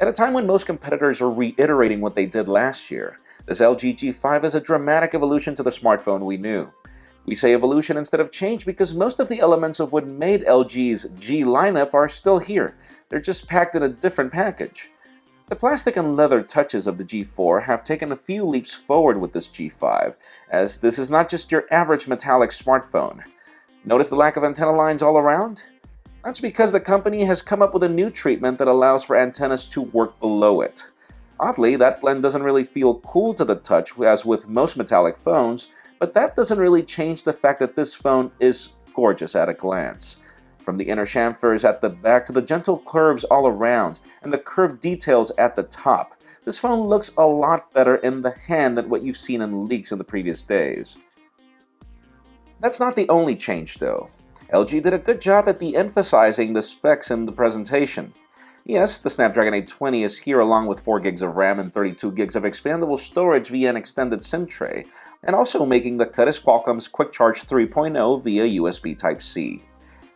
At a time when most competitors are reiterating what they did last year, this LG G5 is a dramatic evolution to the smartphone we knew. We say evolution instead of change because most of the elements of what made LG's G lineup are still here. They're just packed in a different package. The plastic and leather touches of the G4 have taken a few leaps forward with this G5, as this is not just your average metallic smartphone. Notice the lack of antenna lines all around? That's because the company has come up with a new treatment that allows for antennas to work below it. Oddly, that blend doesn't really feel cool to the touch as with most metallic phones, but that doesn't really change the fact that this phone is gorgeous at a glance. From the inner chamfers at the back to the gentle curves all around and the curved details at the top, this phone looks a lot better in the hand than what you've seen in leaks in the previous days. That's not the only change though. LG did a good job at emphasizing the specs in the presentation. Yes, the Snapdragon 820 is here along with 4 gigs of RAM and 32 gigs of expandable storage via an extended SIM tray, and also making the cut is Qualcomm's Quick Charge 3.0 via USB Type-C.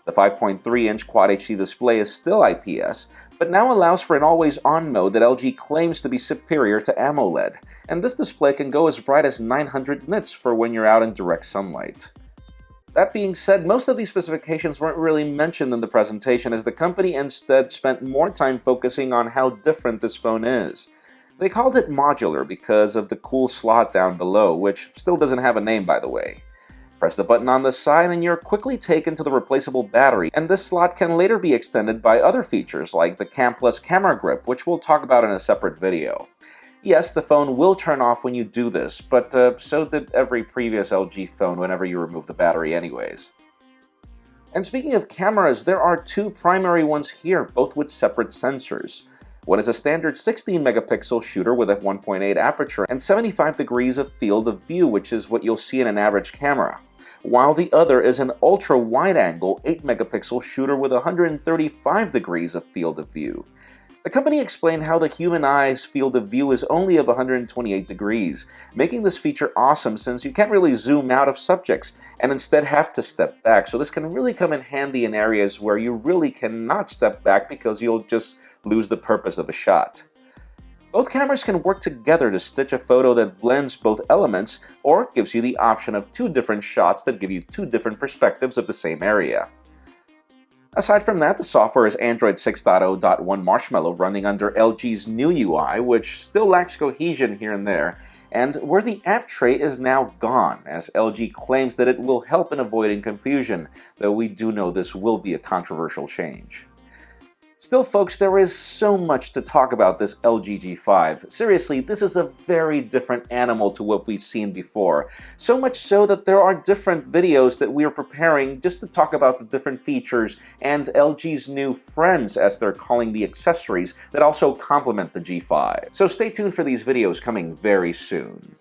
The 5.3-inch Quad HD display is still IPS, but now allows for an always-on mode that LG claims to be superior to AMOLED, and this display can go as bright as 900 nits for when you're out in direct sunlight. That being said, most of these specifications weren't really mentioned in the presentation as the company instead spent more time focusing on how different this phone is. They called it modular because of the cool slot down below, which still doesn't have a name by the way. Press the button on the side and you're quickly taken to the replaceable battery, and this slot can later be extended by other features like the Cam Plus camera grip, which we'll talk about in a separate video. Yes, the phone will turn off when you do this, but so did every previous LG phone whenever you remove the battery anyways. And speaking of cameras, there are two primary ones here, both with separate sensors. One is a standard 16-megapixel shooter with f1.8 aperture and 75 degrees of field of view, which is what you'll see in an average camera, while the other is an ultra-wide-angle 8-megapixel shooter with 135 degrees of field of view. The company explained how the human eye's field of view is only of 128 degrees, making this feature awesome since you can't really zoom out of subjects and instead have to step back, so this can really come in handy in areas where you really cannot step back because you'll just lose the purpose of a shot. Both cameras can work together to stitch a photo that blends both elements or gives you the option of two different shots that give you two different perspectives of the same area. Aside from that, the software is Android 6.0.1 Marshmallow running under LG's new UI, which still lacks cohesion here and there, and where the app tray is now gone, as LG claims that it will help in avoiding confusion, though we do know this will be a controversial change. Still folks, there is so much to talk about this LG G5. Seriously, this is a very different animal to what we've seen before. So much so that there are different videos that we are preparing just to talk about the different features and LG's new friends, as they're calling the accessories, that also complement the G5. So stay tuned for these videos coming very soon.